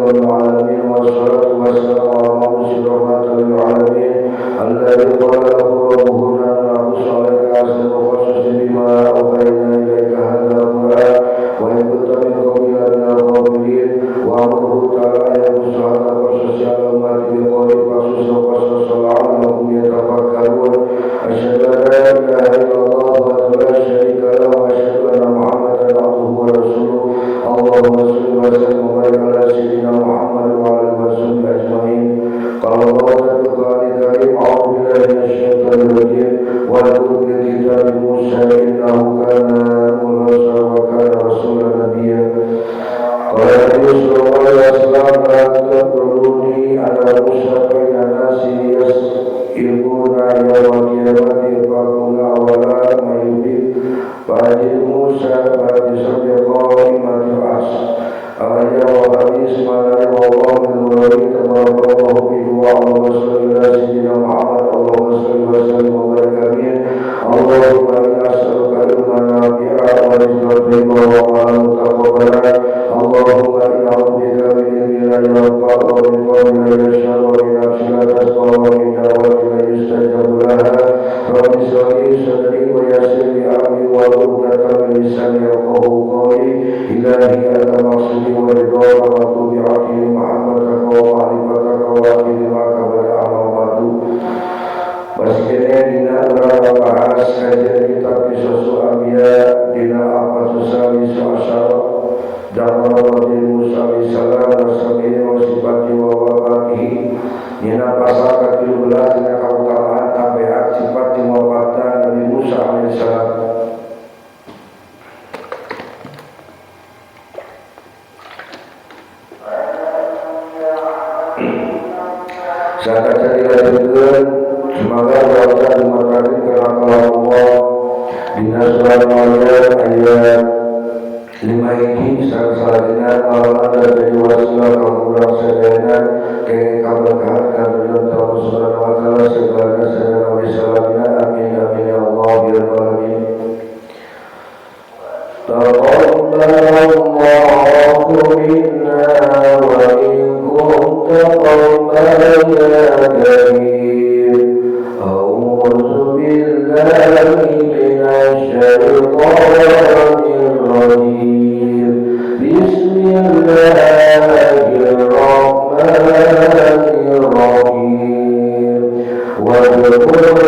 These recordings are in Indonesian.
العالمين والصلاة والسلام على مبعوث رحمة للعالمين الذي قال له ربه لن نقص عليك أحسن القصص بما أوحينا إليك هذا القرآن وإن كنت من قبله لمن الغافلين وأمره تعالى أن يقص هذا القصص على أمته بقوله فاقصص القصص لعلهم يتفكرون أشهد أن لا إله إلا الله وحده لا شريك له وأشهد أن محمدا عبده ورسوله اللهم صل وسلم وبارك على سيدنا محمد وعلى آله وصحبه أجمعين قال الله في القرآن الكريم أعوذ بالله من الشيطان الرجيم واذكر في كتاب موسى إنه كان مرسلا وكان رسولا نبيا قال النبي صلى الله عليه وسلم لا تطروني على موسى بين الناس يسئلون يوم القيامة فأكون أولا ما يبين فأجد موسى فأجد قائمة العرش أخرجه حديث مالك والله المروي تبارك الله به اللهم صل على سيدنا محمد اللهم صل وسلم وبارك عليه اللهم إنا نسألك علما نافعا ورزقا طيبا وعملا متقبلا اللهم إنا نعوذ بك من علم لا ينفع ومن قول لا يشهد ومن نفس لا تشقى ومن دعوة لا يستجاب لها رب اشرح لي صدري ويسر لي أمري واحلل عقدة من لساني يفقهوا قولي إلهي أنت مقصودي ورضاك ومطلوبي عقلي محبتك ومعرفتك وأخذ معك بدأ بعد masih dina urang bahas kajian kitab Qisas Anbiya dina Al-Qasas Al-Asyar Jamaah Nabi Musa alaihi salam Rasulullah wa sifati wa wafatihi dina pasal ke-17 dina kautamaan tabiat sifat wafatan Nabi Musa alaihi salam. Saya cari lanjutkan semoga baca dimakani kerana Allah dina surah Maryam ayat 5 ini salah-salahnya Allah dari wasilah kamulah sedana kaya kabarkan kabarkan Tuhan subhanahu wa ta'ala sebagai sedana wisalamina amin amin ya Allah ya Rabbi Taqabbalallahu minna wa minkum taqabbalan karim A'udzu billahi minasy syaithanir rajim Bismillahirrahmanirrahim Wa dhkur fil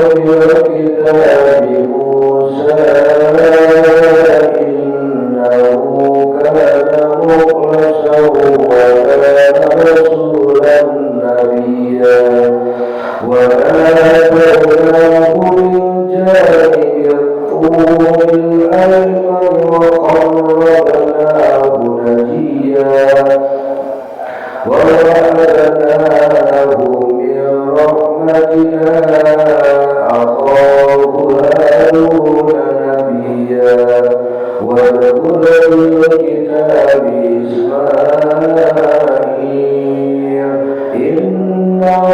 kitabi Musa innahu kana mukhlasan wa kana rasulan nabiyya wa آتيناه من جانب الطور الأيمن وقربناه نجيا ووهبناه من رحمتنا أخاه هارون نبيا واذكر في الكتاب إسماعيل إنه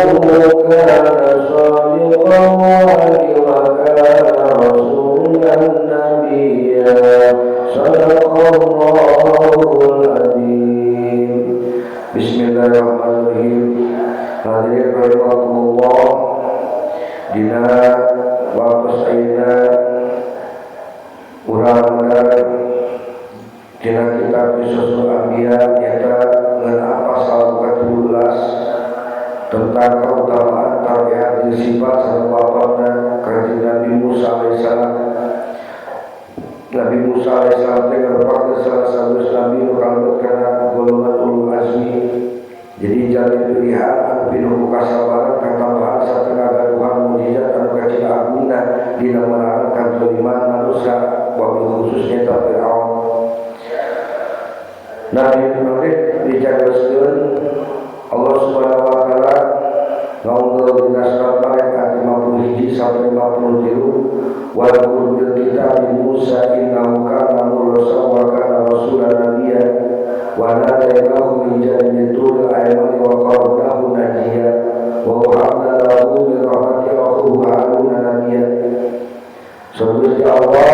كان صادق الوعد وكان رسولا نبيا صدق الله العظيم. Bismillahirrahmanirrahim. Hadirin rahimakumullah, dina waqas aina urang dina kitab Qisas Anbiya nyata ngeunah pasal ke-17 tentang keutamaan tabiat dan sifat serta wafatna kanjeng Nabi Musa alaihissalam. Nabi Musa alaihissalam merupakan salah satu nabi nu kalebet kana golongan ulul azmi. Jadi jalin pilihan anu pinuh kasabaran katambahan satengah gaduhan mukjizat anu kacil agungna dina merangan kadzaliman manusia wabil khususnya Fir'aun. Nabi Muhammad dijagaskeun Allah Subhanahu wa taala ngaungkeun dina surat Maryam ayat 51 sampai 53 wa qul bil kitabi Musa innahu kana mursalan wa kana rasulan nabiyya wa nadainahu min janibi tur ayman wa qarnahu najiya wa wahabna lahu min rahmatina akhuhu Harun nabiyya. Sebenarnya Allah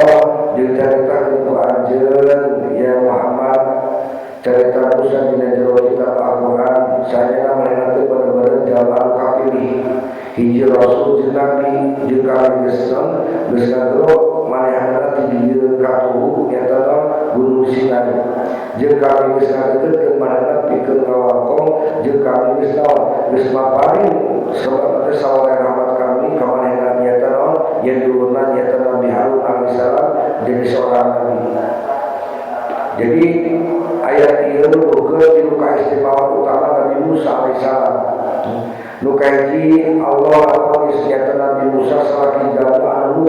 diceritakan itu anjeun ya Muhammad cerita Musa dina jero kitab Al-Qur'an Rasul jeung Nabi jeung kami geus ngadro manehna ti dijieun ka tubuh eta Gunung Sinai jeung kami geus ngadeukkeun manehna pikeun ngawangkong jeung kami geus maparing sabab teh sawadaya rahmat kami ka manehna nyaeta yen dulurna nyaeta Nabi Harun alaihissalam jadi seorang nabi. Jadi ayat ieu nuduhkeun ti kaistimewaan utama Nabi Musa alaihissalam. Nu kahiji Allah aqonis nyata Nabi Musa salaki jalma anu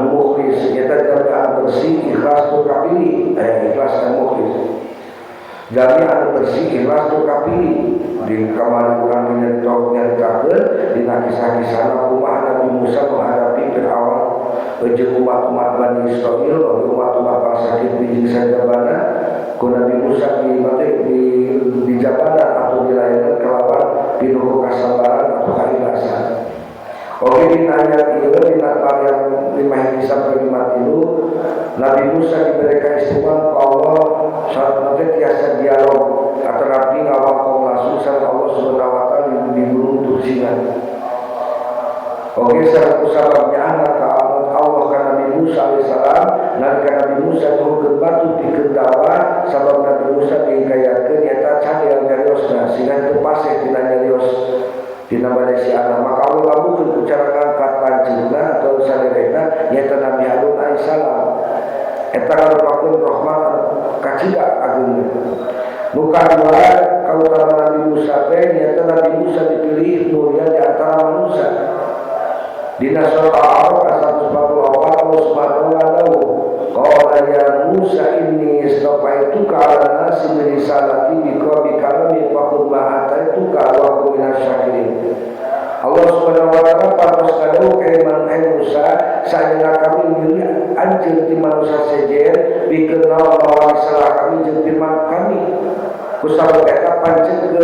mukhlis nyata jalma anu bersih ikhlas tu kapilih ikhlas dan mukhlis jalma anu bersih ikhlas tu kapilih di kamari urang nyaritakeun dina kisah-kisahna kumaha Nabi Musa menghadapi Firaun jeung umat-umat Bani Israil umat-umat bangsa Kipri jeung sajabana ku Nabi Musa di jabanan atau dilayanan kelawan pinuh kasabaran atau keikhlasan. Oke, ditanya ieu dina yang 5 sampai 53 Nabi Musa diberikan istimewa Allah saat nanti tiasa dialog atau Nabi ngawangkong langsung sama Allah Subhanahu wa taala di gunung Tursina. Oke, sababnya anak Allah kan Nabi Musa alaihissalam nalika Nabi Musa nuhkeun batu pikeun dakwah sabab Nabi Musa diingayakeun eta cadel nyariosna sehingga teu paseh tina nyarios dina bade anak maka Allah labukeun ku cara ngangkat lanceukna atau saderehna nyaeta Nabi Harun alaihissalam eta ngarupakeun rahmat kacida ageungna. Nu kadua kautamaan Nabi Musa teh nyaeta Nabi Musa dipilih mulia di antara manusia. Dina surat Al-A'raf 144 Allah Subhanahu wa taala qala ya Musa inni istafaituka 'ala nasi bi risalati bi kalami faqul ma ataituka wa kun minasyakirin. Allah Subhanahu wa taala patos kadu kaiman Musa sajeuna kami milih anjeun ti manusia sejen bikeun naon salah kami jeung firman kami kusabab eta pancekeun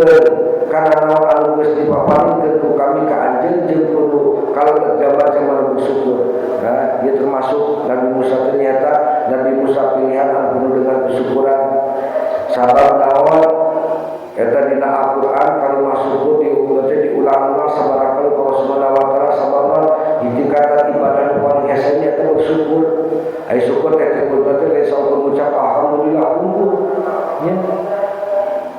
kana naon anu geus dipaparingkeun ku kami ka anjeun jeung kudu kalau zaman bersyukur. Nah, dia termasuk Nabi Musa ternyata Nabi Musa pilihan anu penuh dengan kesyukuran. Sabab naon eta dina Al-Qur'an kalau masuk diulang-ulang sabaraha kali Allah Subhanahu wa taala sababna di tingkatan ibadah nu paling esa nya teh bersyukur. Ai syukur teh kudu teh saur mengucap alhamdulillah unggul. Ya.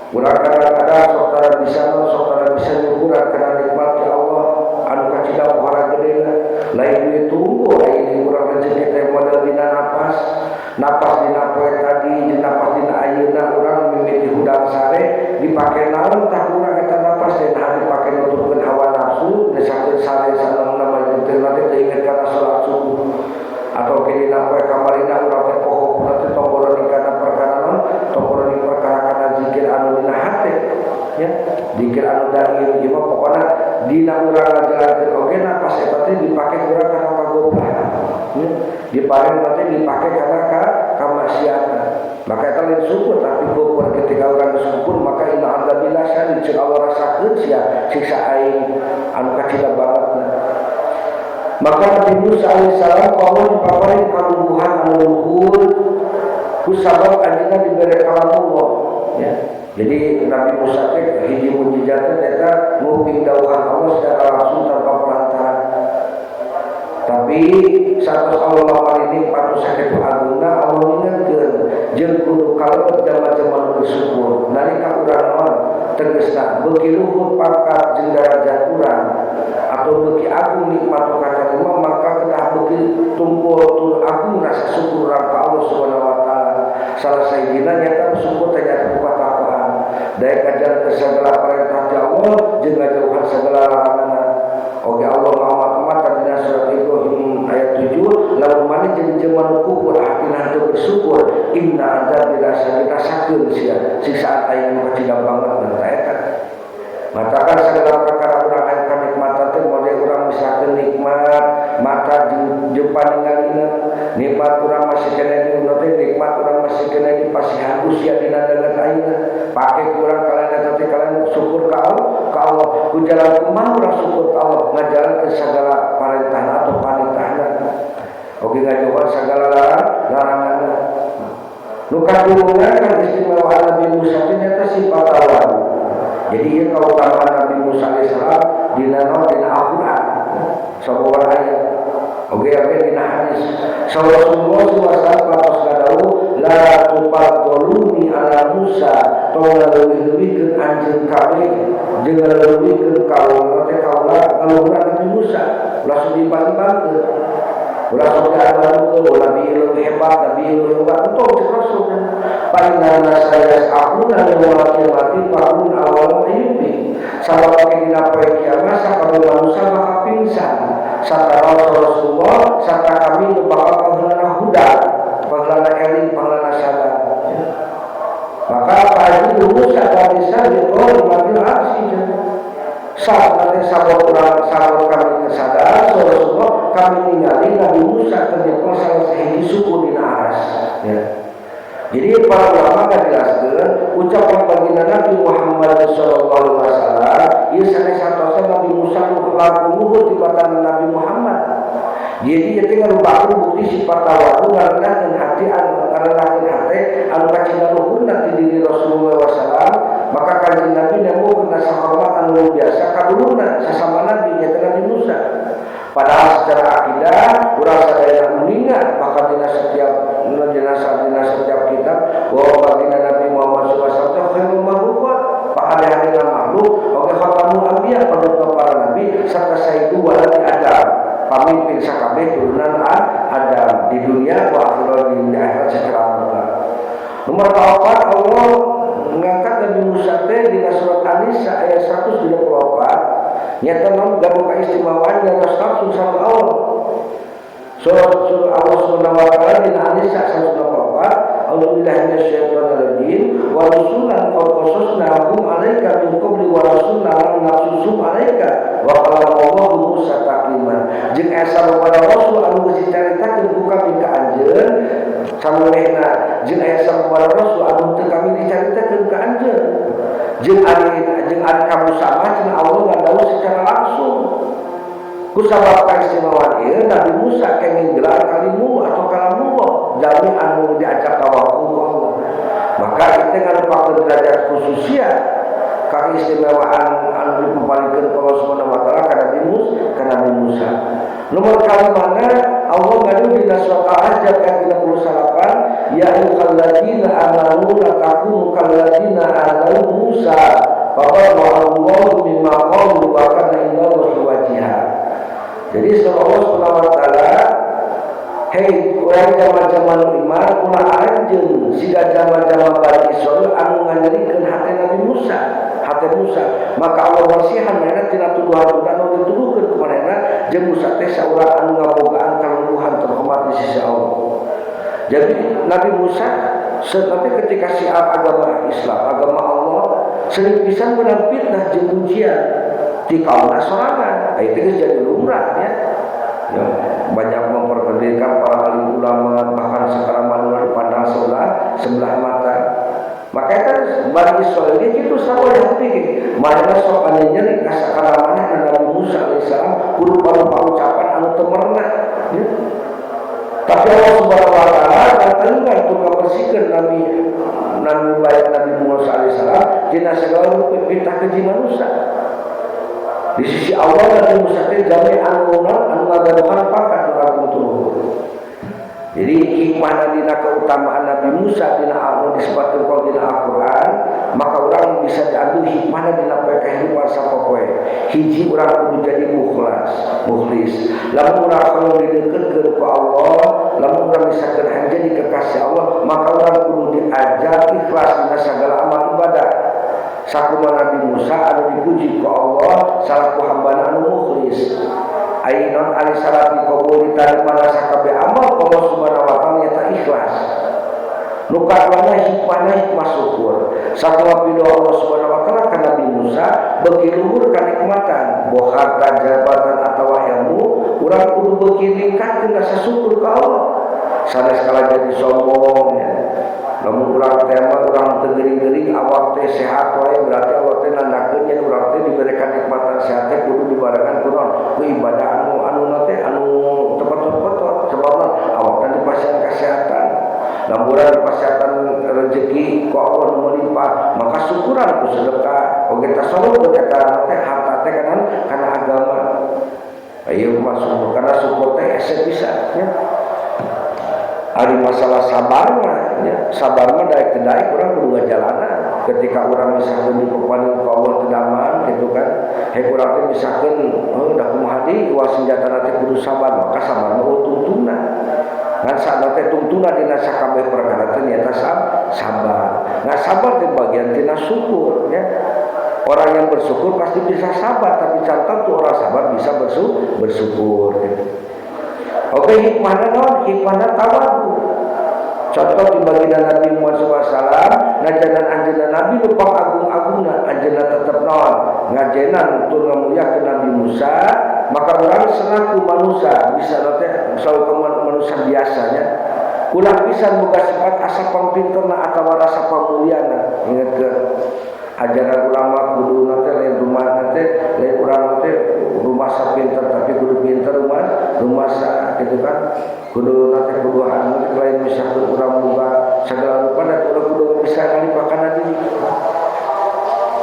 Urang kadang-kadang saudara bisa nyukuran kana nikmat Allah anu kacida pohara gedena lain ditunggu lain urang rezeki teh modal dina napas dina poe tadi jeung napas dina ayeuna urang mimiti hudang sare dipake naon tah urang eta napas teh nah dipake nuturkeun hawa nafsu desakeun sare sanana mah teh teh inget kana salat subuh atau dina poe kamarina urang teh pokokna teh tomboron kana perkara naon tomboron perkara kana zikir anu dina hate ya zikir anu dair ieu pokona dina urang ngajelakeun oge napas eta teh dipake urang kana pagobah ya diparing teh dipake kana ka maksiatan maka eta lain syukur tapi gopur ketika urang syukur maka inna adzabillah syadid ceuk Allah rasakeun sia siksa aing anu kacida bangetna. Maka Nabi Musa alaihissalam Allah dipaparing kalungguhan anu luhur kusabab anjeunna dibere kalamullah ya. Jadi Nabi Musa teh hiji mukjizatna eta nguping dawuhan Allah secara langsung tanpa perantara. Tapi saat Allah paring patu sakitu agungna Allah ngingetkeun jeung kudu kalebet jama-jama bersyukur. Nalika urang naon tegasna beuki luhur pangkat jeung darajat urang atau beuki agung nikmat kacarima maka kedah beuki tumpul tur agung rasa syukur urang ka Allah Subhanahu wa taala. Salah sayidina nyata bersyukur teh nyata kupatakoan. Daek ajar ke segala perintah Allah jeung ngajauhan segala laranganna. Oge Allah ngamat dina surat Ibrahim ayat 7 lamun maneh jeung jelema kufur hatina teu bersyukur inna adzabil syadid rasakeun sia siksaan aing nu kacida banget dan eta. Matakan segala perkara urang aya kanikmatan teh model urang misalkeun nikmat mata jeung paningalina nikmat urang masih kena di teh nikmat urang masih kena di pasihan usia dina dengan ayeuna pake urang kalena teh kalena syukur ka Allah ku jalan kumaha urang syukur ka Allah ngajalankeun sagala parentahna atau panitahna oge ngajauhan sagala laranganna. Nu kadua kan istimewa Nabi Musa teh nyata sifat tawadhu. Jadi ieu kautamaan Nabi Musa alaihissalam dina Al-Quran sabuwar ayat oke dina hadis Rasulullah SAW patos kadau la tufadoluni ala Musa tong leuwih-leuwihkeun anjeun kabeh jeung leuwihkeun kaula teh kaula ngaluhur Nabi Musa langsung dibandingkeun ulah saudara ulah bieu hebat Nabi hebat itu Rasul palingan saya aku dan mati pakun awal mimpi sama pakai dina poe kiamat sakabeh manusia bakal pingsan satara Rasulullah serta kami bakal pangheulana huda pangheulana eling pangheulana sadar maka pagi dulu sadar bisa diqol matil aksi saat nanti sabot kami kesadar Rasulullah kami ningali Nabi Musa terjepang salah sehingga suku dina aras ya. Jadi para ulama menjelaskan ucapan baginda Nabi Muhammad SAW ia sanes-sanes Nabi Musa laku luhur tibatan Nabi Muhammad jadi tinggal baku bukti sifat tawadu ngarenahkeun hati anu kacinga luhur nanti diri Rasulullah SAW maka kanjeng Nabi nemu kena sahormat anu biasa kaduluna sesama Nabi nyata Nabi Musa padahal secara akidah urang sadaya meninggal maka dina setiap kitab bahwa baginda Nabi Muhammad SAW khairul makhluqat pakadeh makhluk oke khatamu anbiya panutup para nabi serta sayyidu walad Adam pamimpin sakabeh turunan Adam di dunia wa akhirat di akhirat secara mutlak. Nomor 4 Allah mengangkat Nabi Musa teh di surat An-Nisa ayat 124 nyata nom gabung keistimewaan yang langsung sama Allah. Surat Allah Subhanahu wa taala di An-Nisa 124 A'udzubillahi minasyaitonir rajim wa rusulan qad qasasnahum 'alaika min qabli wa rusulan lam naqsusum 'alaika wa qala Allahu Musa taklima jeung asa kepada rasul anu geus dicaritakeun ku kami ka anjeun samemehna jeung asa kepada rasul anu teu kami dicaritakeun ka anjeun jeung ari kamu sama jeung Allah ngadawu secara langsung kusabab kaistimewaan ieu Nabi Musa kenging gelar kalimu atau kalamullah jami anu diajak kawaku Allah maka itu ngarupakeun derajat khususnya keistimewaan anu dipalingkeun Allah Subhanahu wa taala ka Nabi Musa nomor kali mana Allah ngadu di surat Al-Ahzab ayat 38 ya ayyuhalladzina amanu la takunu kalladzina adaw Musa fa Allahu mimma qalu wa kana indallahi wajihah. Jadi Allah Subhanahu wa taala hei urang zaman-zaman iman ulah anjeun siga zaman-zaman Bani Israil anu nganyerikeun hati Nabi Musa maka Allah wasihan manehna tina tuduhan anu dituduhkeun ku manehna jeung Musa teh saurang anu ngabogaan kaluluhan terhormat di sisi Allah. Jadi Nabi Musa tapi ketika syiar agama Islam agama Allah sering pisan menang fitnah jeung ujian di kaum sorangan itu jadi lumrah ya banyak memperpendidikan para alim ulama bahkan sekarang manual dipandang sebelah mata maka itu Bani Israil itu sama yang pikir mana sok anu nyeri kasakala maneh Nabi Musa alaihissalam kudu parupa ucapan anu teu merna ya. Tapi Allah Subhanahu wa taala datangkan untuk membersihkan Nabi Musa alaihissalam dina segala fitnah keji manusia. Di sisi Allah Nabi Musa teh jami anu ngagaduhan pangkat urang tuluhur. Jadi hikmah dina keutamaan Nabi Musa dina anu disebutkeun ku dina Al-Qur'an, maka urang bisa diambil hikmah dina kehidupan sapopoe. Hiji urang kudu jadi mukhlis. Lamun urang kalau dideukeutkeun ku Allah, lamun urang misalkan jadi kekasih Allah, maka urang kudu diajar ikhlas dina sagala amal ibadah. Sakumaha Nabi Musa anu dipuji ku Allah salaku hambana anu mukhlis ainon alisarati qabul diterima sakabeh amal Allah Subhanahu wa taala eta ikhlas nu kaduana hikmah syukur sakumaha pidoh Allah Subhanahu wa taala ka Nabi Musa beuki luhur kanikmatan boh harta jabatan atawa ilmu urang kudu beuki ningkatkeun rasa syukur ka Allah sanes kala jadi sombong ya. Lamun urang teh urang teu geuring-geuring awak teh sehat wae berarti Allah teh nandakeun yen urang teh diberikan nikmatan sehat teh kudu dibarengan ku ibadah anu teh anu tepat-tepat sebabna awak teh dipasihan kesehatan. Lamun urang dipasihan rezeki ku Allah nu melimpah maka syukuran ku sedekah oge tasawuf eta teh harta teh karena agama. Ayo masuk karena syukur teh ese bisa nya. Ari masalah sabar mah nya, sabar mah daek teu daek urang kudu ngajalanan. Ketika urang misalkan dipapaneun ka Allah teu daman gitu kan. He urang teh misalkan da kumaha deui wa senjatana teh kudu sabar, maka sabar mah tuntuna. Ngan sabar teh tuntuna dina sakabeh perkara teh nyaeta sabar. Nah sabar teh bagian tina syukur nya. Orang yang bersyukur pasti bisa sabar, tapi catatan tuh orang sabar bisa bersyukur. Oke, hikmahna naon? Hikmahna tawadu. Contoh di baginda Nabi Muhammad SAW, ngajenan anjeunna Nabi nu agung-agungna, anjeunna tetep naon? Ngajenan tur ngamuliakeun Nabi Musa, maka urang selaku manusia bisa teh selalu manusia biasanya. Ulah pisan boga sifat asa pangpinterna atawa rasa pamuliana. Ingatkeun ajaran ulama kudu nanti lain rumah nanti lain urang nanti rumah sa pinter tapi kudu pinter rumah sa gitu kan kudu nanti kudu anu lain misalkan urang boga segala rupa dan urang kudu bisa ngalipakan diri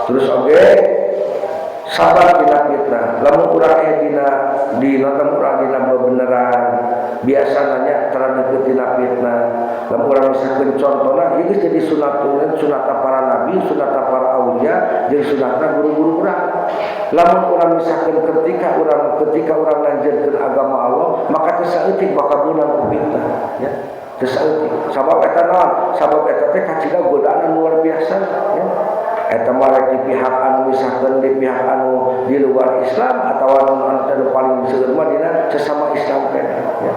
terus oge sabar dina fitnah lamun urang aya dina urang dina bebeneran biasa nanya terhadap dina fitnah lamun urang misalkan contohna ieu jadi sunat para nabi sunat para aulia jeung sunatna guru-guru urang lamun urang misalkan ketika urang lanjutkeun agama Allah maka teu saeutik bakal beunang ku fitnah ya teu saeutik sabab eta naon sabab eta teh kacida godaan luar biasa ya eta mah di pihak anu misalkan di pihak anu di luar Islam atawa anu paling seueur mah dina sesama Islam teh ya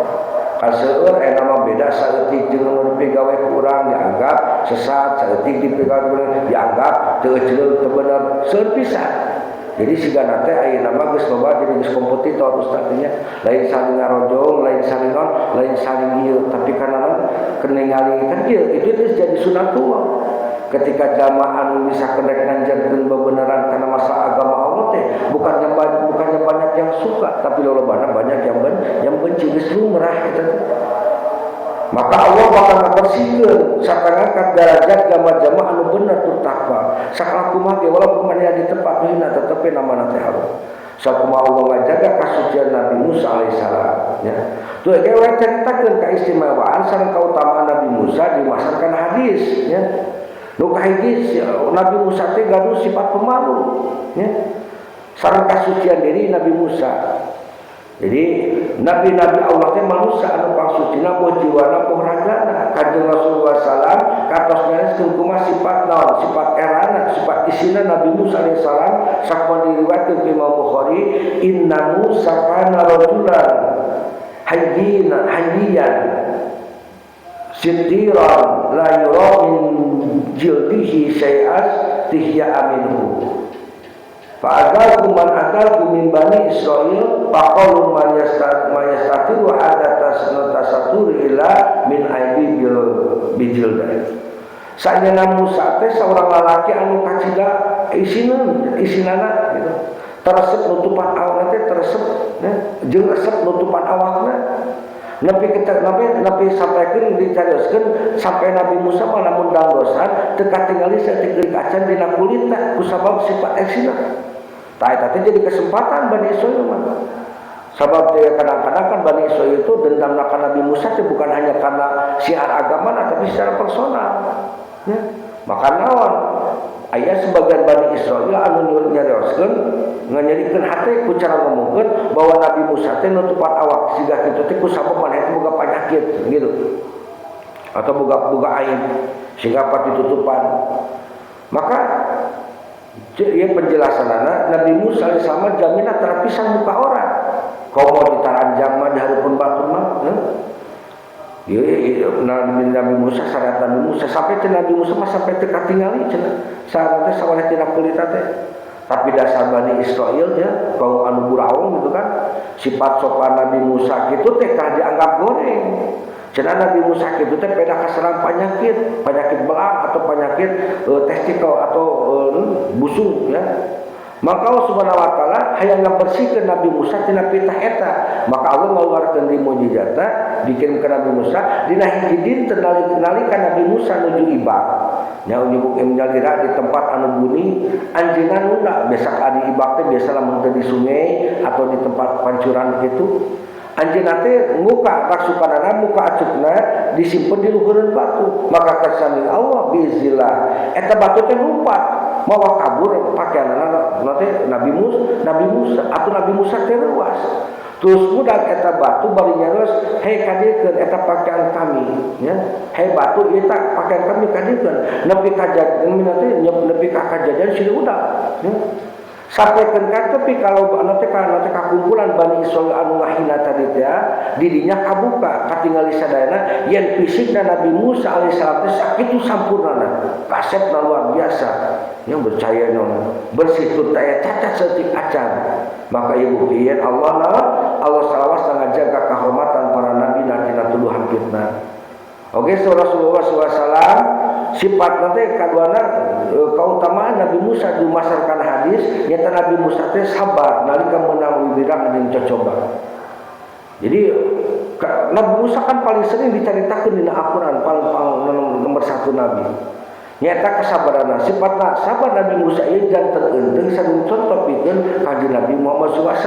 kaseueur eta mah beda saeutik jeung anu dipegawe ku urang dianggap sesat saeutik dipegawe dianggap teu jeul teu bener seueur pisan. Jadi sigana teh ayeuna mah geus loba jadi geus kompetitor ustadznya lain saling ngarojong lain saling ieu tapi kana keningali kan ieu itu jadi sunatullah ketika jamaah anu bisa kendek nanjarkeun bebenaran kana masalah agama Allah teh bukannya banyak yang suka tapi lolobana banyak yang benci geus lumrah eta teh. Maka Allah bakal ngabersihkeun sarta ngangkat derajat jamaah-jamaah anu bener tur takwa. Sakala kumaha ge walaupun maneh di tempat hina tetep namana teh harum. Sakumaha Allah ngajaga kasucian Nabi Musa alaihissalam ya. Tuh ge we caritakeun kaistimewaan sareng kautamaan Nabi Musa dimasarkan hadis ya. Nu kahiji Nabi Musa teh gaduh sifat pemalu ya. Sareng kasucian diri Nabi Musa. Jadi nabi-nabi Allah teh manusia anu pangsucina boh jiwana boh ragana. Kanjeng Rasulullah sallam katos nyariskeun kumaha sifat naon sifat erana sifat isina Nabi Musa alaihi salam sakon diriwayatkeun ku Imam Bukhari inna Musa kana rajulan hayyian sitiran la yura min jildihi syai'as tihya aminhu fa'adaku man adaku min bani Israel faqalu mayastatiru adatas notasatur ila min aibi bijildai sajeuna Musa teh seorang lalaki anu kacida isinana gitu teresep nutupan awakna teh teresep ya jeung resep nutupan awakna nepi sampaikeun dicarioskeun sampai Nabi Musa mah lamun dangdosan teu katingali saeutik deui acan dina kulitna kusabab sifat eksina. Tah eta teh jadi kesempatan Bani Israil mah. Sabab teh kadang-kadang kan Bani Israil itu dendamna ka Nabi Musa teh bukan hanya karena syiar agama tapi secara personal. Ya. Maka naon? Aya sebagian Bani Israil anu nyarioskeun nganyarikeun hate ku cara ngomongkeun bahwa Nabi Musa teh nutupan awak siga kitu teh kusabab maneh teh boga panyakit gitu. Atau boga aib sehingga pat ditutupan. Maka ieu penjelasanana Nabi Musa alaihissalam jaminah terpisah muka orang. Kau mau ditaranjang mah di hareupeun batu mah. Nabi Musa syariat Nabi Musa sampai ke Nabi Musa mah sampai teu katingali cenah sahabat teh sawaneh tina kulita teh tapi dasar Bani Israil ya kaum anu buraung gitu kan sifat sopan Nabi Musa gitu teh tah dianggap goreng cenah Nabi Musa gitu teh peda kaserang penyakit belang atau penyakit testikel atau busung ya. Maka Allah Subhanahu wa taala hayang ngabersihkeun Nabi Musa tina pitah eta. Maka Allah ngaluarkeun di mukjizatna dikirim ke Nabi Musa dina hiji dinten nalika Nabi Musa nuju ibak. nya nyebuk nyalira di tempat anu buni anjeunna nunda besak adi ibak teh biasa lamun teu di sungai atau di tempat pancuran kitu anjeunna teh muka rasukanana muka acukna disimpen di luhureun batu maka kasani Allah biiznillah eta batu teh lompat mawa kabur pakaianana teh Nabi Musa atau Nabi Musa teh leuwas terus budak eta batu bari nyaros hei kadiekeun eta pakaian kami ya hei batu ieu tak pakaian kami kadiekeun nepi ka jajan teh nepi ka kajadian si budak ya sampaikan ka tepi kalau anu teh ka kumpulan Bani Israil anu ngahina tadi teh didinya kabuka katingali sadayana yen fisikna Nabi Musa alaihissalam teh sakitu sampurnana kasepna luar biasa yang percaya bersih tur teh cacat seutik acan maka ieu buktian Allah salawas ngajaga kahormatan para nabi tina tuduhan fitnah oke Rasulullah SAW sifat nanti kaduana keutamaan Nabi Musa dimasarkan hadis nyata Nabi Musa teh sabar nalika meunang wibirang jeung cocoba jadi Nabi Musa kan paling sering dicaritakeun dina Al-Qur'an paling nomor 1 nabi nyata kesabaran sifatna sabar Nabi Musa ieu janten eunteuh sareng contoh pikeun kanjeng Nabi Muhammad SAW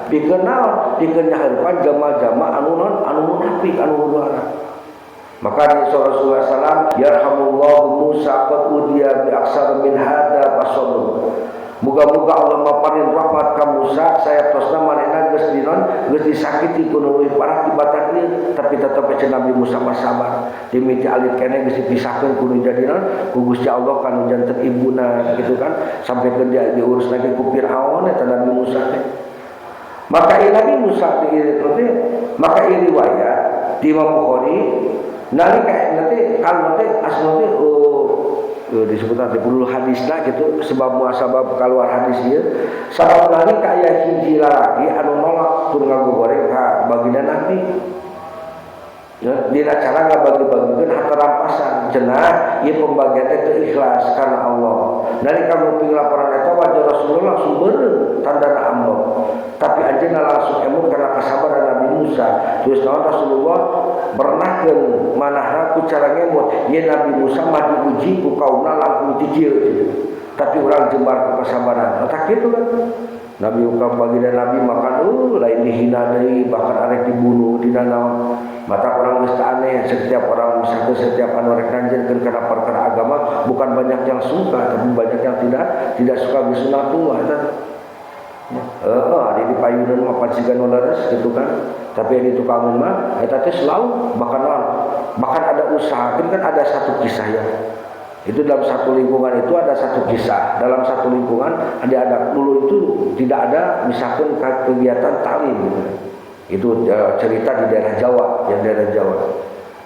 pikeun naon pikeun nyahareupan jama-jama anu munafik anu huru-hara maka di Rasulullah SAW yarhamullahu Musa qad udiya bi aksar min hada fasabr muga-muga Allah maparin rahmat ka Musa saya tosna manehna geus disakiti ku nu leuwih parah tibatan ieu tapi tetep ece Nabi Musa mah sabar dimiti alit keneh geus dipisahkeun ku nu jadina ku Gusti Allah kanu janten ibuna gitu kan sampai ke dia diurus lagi ku Firaun eta Nabi Musa teh maka Nabi Musa maka riwayat di Imam Bukhari nalika nanti kalau nanti asal nanti disebutkan di puluh hadisna gitu sebab muasabab keluar hadis ieu sabab nalika aya hiji lalaki anu nolak tur ngagogoreng ka baginda Nabi ya dina cara ngabagi-bagikeun harta rampasan cenah ieu pembagian teh ikhlas karena Allah nalika nguping laporan eta wajah Rasulullah langsung beureum tandana amrah tapi anjeunna langsung emun karena kesabaran Nabi Musa terus naon Rasulullah bernahkeun manahna ku cara ngemut ye Nabi Musa mah diuji ku kaumna langkung jijil tapi urang jembar ku kesabaran tak kitu kan Nabi ukam baginda Nabi makan lain dihina deui bahkan arek dibunuh dina naon mata orang geus aneh setiap orang misalkan setiap anu rek nanjeunkeun kana perkara agama bukan banyak yang suka tapi banyak yang tidak suka bisunatullah eta di payunan mah pancigan leres gitu kan tapi yang tukang mah eta teh selalu bahkan ada usaha kan ada satu kisah ya itu dalam satu lingkungan itu ada satu kisah dalam satu lingkungan ada dulu itu tidak ada misalkan kegiatan talim gitu itu cerita di daerah Jawa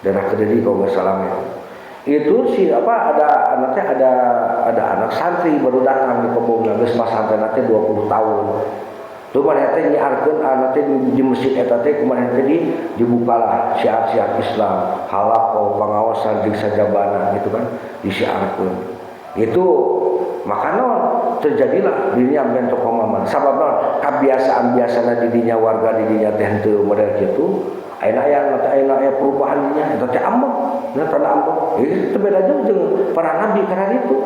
daerah Kediri kalau nggak salah itu ada anak santri baru datang di Pembongna geus pasantren teh 20 tahun tuh mana teh nyiarkeun anak teh di masjid eta teh kumaha teh dibukalah syiar-syiar Islam halaqah pangaosan jeung sajabana gitu kan disiarkeun itu makanya terjadilah dirinya bentuk pemahaman sabab naon kebiasaan-biasana didinya warga didinya teh henteu model kitu ayeuna aya perubahannya eta teh ambek na tanda ambek itu beda jeung para nabi kana itu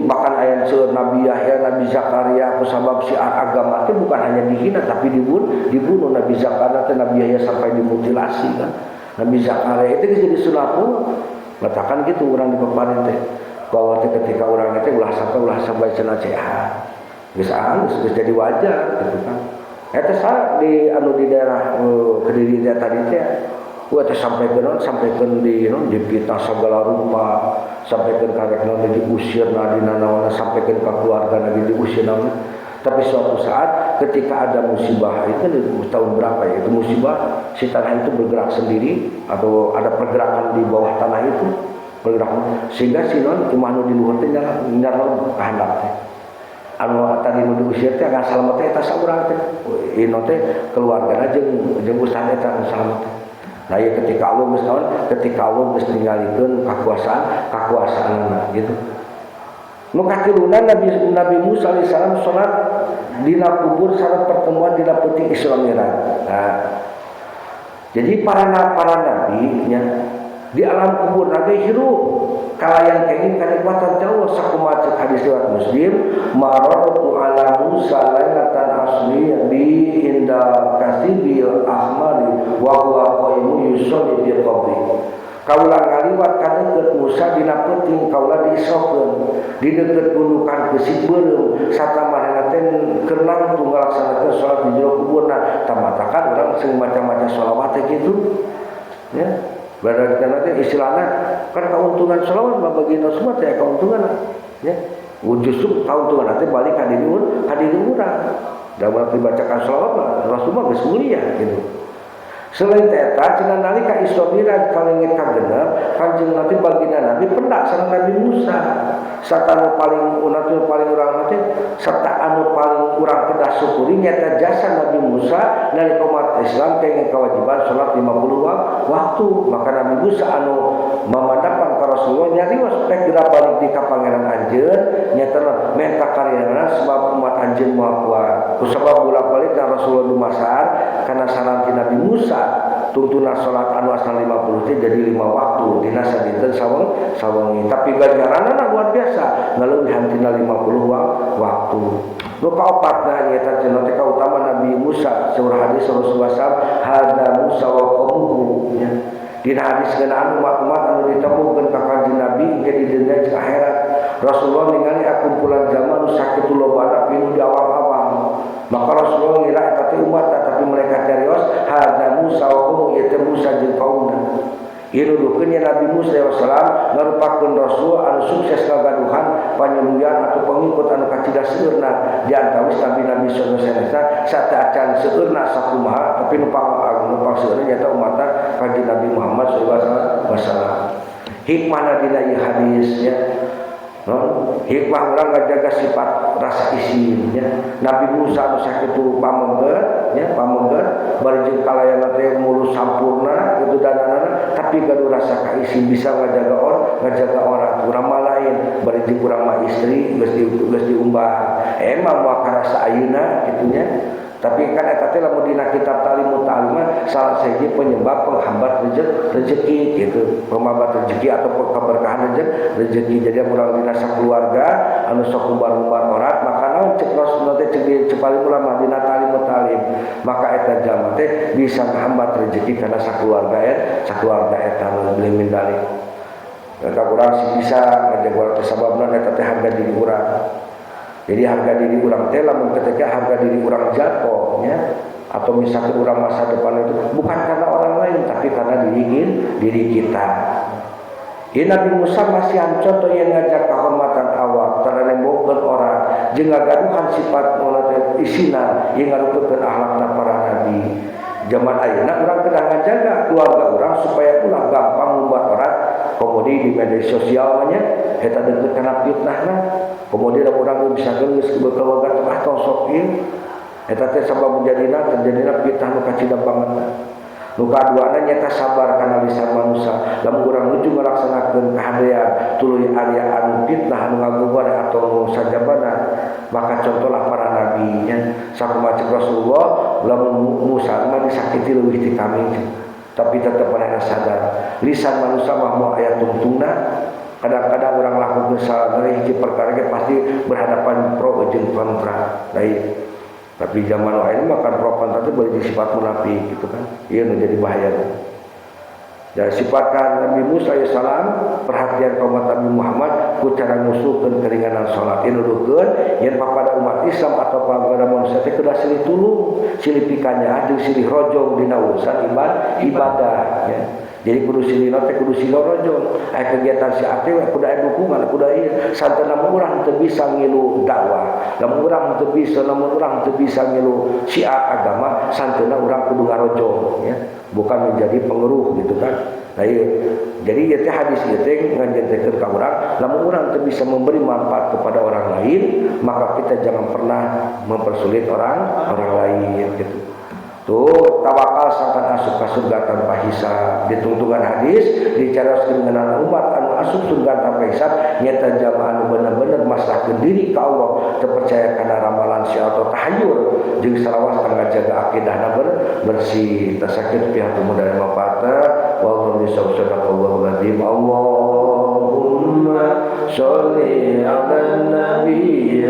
bahkan ayat seueur Nabi Yahya, Nabi Zakaria sabab syiar agama itu bukan hanya dihina tapi dibunuh Nabi Zakaria dan Nabi Yahya sampai dimutilasi kan. Nabi Zakaria itu jadi sunatullah. Matakan gitu orang di peparin teh bahwa ketika orang itu ulah sampai cenah sehat. Geus geus jadi wajar gitu kan. Eta sa di daerah Kediri tadi teh teh sampaikan di fitnah segala rupa sampaikan karek diusir dina naon sampaikan ke keluarga diusir naon tapi suatu saat ketika ada musibah itu tahun berapa ya itu musibah si tanah itu bergerak sendiri atau ada pergerakan di bawah tanah itu pergerakan sehingga sinon imanu di luhur teh nyarol kahandap teh anu tadi nu diusir teh ngan salamet teh eta saurang teh ino teh keluargana jeung ustaz eta salamet teh nah ya ketika Allah mesti ninggalikeun kekuasaan gitu. Nu katiluna Nabi Musa alaihissalam salat dina kubur salat pertemuan dina peuting Isra Mi'raj. Nah, jadi para nabi nya di alam kubur nanti hirup kalayan kenging kanikmatan jauh sakumaha hadis riwayat Muslim marartu ala Musa lailatan asli bi inda kasibil ahmari wa huwa qaimun yusalli bi qabri kaulah ngaliwat ka deukeut Musa dina peuting kaulah diisrokeun di deukeut gundukan geusik beureum satamahna teh keur nangtung ngalaksanakeun salat di jero kuburna tamatakan urang sing maca-maca shalawat teh kitu ya berarti nanti istilahnya kan keuntungan shalawat bagian semua teh keuntungan ya justru keuntungan nanti balik ka diri urang da urang dibacakan shalawat Rasulullah geus mulia gitu. Selain eta cenah nalika Isra Mi'raj kalengit kagenep Kanjeng Nabi baginda Nabi pendak sareng Nabi Musa sarta anu paling paling urang teh serta anu paling urang kedah syukuri nyata jasa Nabi Musa nalika umat Islam kenging kewajiban salat 50 waktu maka Nabi Musa anu mamadapan ka Rasulullah nyarios pek geura balik di ka pangeran anjeun nyata menta karyana sebab umat anjeun moal kuat kusabab bolak-balik Rasulullah dumasar kana saran ti Nabi Musa tuntunan salat anu asal 50 teh jadi 5 waktu dina sadinten sawengi tapi ganjaranna luar biasa ngaleuwihan tina 50 waktu nu kaopatna nyaeta cenah teh kautamaan Nabi Musa saur hadis Rasulullah SAW hada Musa wa qaumuhu nya dina hadis ngeunaan umat-umat anu ditemukeun ka Kanjeng Nabi ke di dunia jeung akhirat Rasulullah ningali kumpulan zaman nu sakitu lobana pinu di awal-awal maka Rasulullah ngira eta teh umat tapi mereka carios hada Musa wa qaumuhu ieu Musa jeung kaumna ieu nuduhkeun Nabi Musa SAW ngarupakeun rasul anu sukses ngagaduhan panyembuhan atau pengikut anu kacida seueurna di antawis Nabi sallallahu alaihi wasallam sata acan seueurna sakumaha tapi numpang seueurna nyaeta umatna kanjeng Nabi Muhammad sallallahu alaihi wasallam hikmahna dina ieu hadis ya hikmah orang ngajaga sifat rasa isin ya. Nabi Musa anu sakitu pamenggeut ya pamenggeut bari jeung kalayana teh mulus sampurna kitu danana tapi gaduh rasa kaisin bisa ngajaga orang urang mah lain bari ti urang mah istri geus diumbah emang moal karasa ayeuna kitu nya tapi kan eta teh lamun dina kitab Ta'limut Ta'limat salah sahiji penyebab penghambat rezeki gitu penghambat rezeki atau keberkahan rezeki jadi urang dina sakeluarga anu sok umbar-umbar orat maka naon cek Rasulullah teh cek cepali ulama dina Ta'limut Ta'lim maka eta jalma teh bisa menghambat rezeki kana sakeluarga eta beli mindalik maka urang sih bisa ngajaga sababna eta teh harga diri urang. Jadi harga diri orang teh lamun ketika harga diri orang jatuh ya atau misalkan orang masa depan itu bukan karena orang lain tapi karena diri kita. Ini Nabi Musa masih contoh yang ngajak kehormatan awak ternembokeun orang jeung ngagaduhan sifat mulai isina yang ngarupakeun akhlakna para nabi. Zaman ayeuna urang kedah ngajaga keluarga urang supaya ulah gampang ngumbar orang komodi di media sosial nya eta deukeut kana fitnahna. Kemudian orang bisa geus keluarga tengah tosok ieu eta teh sabab terjadina fitnah nu kacida banget. Nu kaduana nyata sabar kana lisan manusia. Lamun urang nuju ngalaksanakeun kahadean tuluy area anu fitnah anu ngagubar atau sajabana maka contohlah para nabi nya sakumaha cek Rasulullah lamun Musa mah disakiti leuwih ti kami tapi tetep manehna sadar lisan manusia mah moal aya tungtungna kadang-kadang orang lakukan salah dari hiji perkara pasti berhadapan pro jeung kontra lain tapi zaman lain makan pro kontra itu boleh sifat munafik gitu kan ia menjadi bahaya dan sifatkan Nabi Musa AS perhatian kaum Nabi Muhammad ku cara ngusulkeun keringanan salat ieu nuduhkeun yen papada umat Islam atau papada manusia teh kudu silih tulung silih pikanya jeung silih rojong dina urusan ibadah ya. Jadi kudu silina teh kudu silo rojong aya kegiatan si ate we kudu aya dukungan kudu ieu santen lamun urang teu bisa ngilu dakwah lamun urang teu bisa ngilu syiar agama santeuna urang kudu ngarojong ya bukan menjadi pengeruh gitu kan nah iya jadi ieu teh hadis ieu teh ngajentekeun ka urang lamun urang teu bisa memberi manfaat kepada orang lain maka kita jangan pernah mempersulit orang lain gitu. Tuh tawakal sangkan asup ka surga tanpa hisab ditungtungan hadis dicarioskeun ngeunaan umat anu asup surga tanpa hisab nyata jamaah anu bener-bener maslahakeun diri ka Allah terpercaya kana ramalan si atau tahayul jeung salawas kanggo jaga akidahna bersih tasakit pihak mudah manfaatna wallahu bisawab. Karim Allahumma sholli ala nabi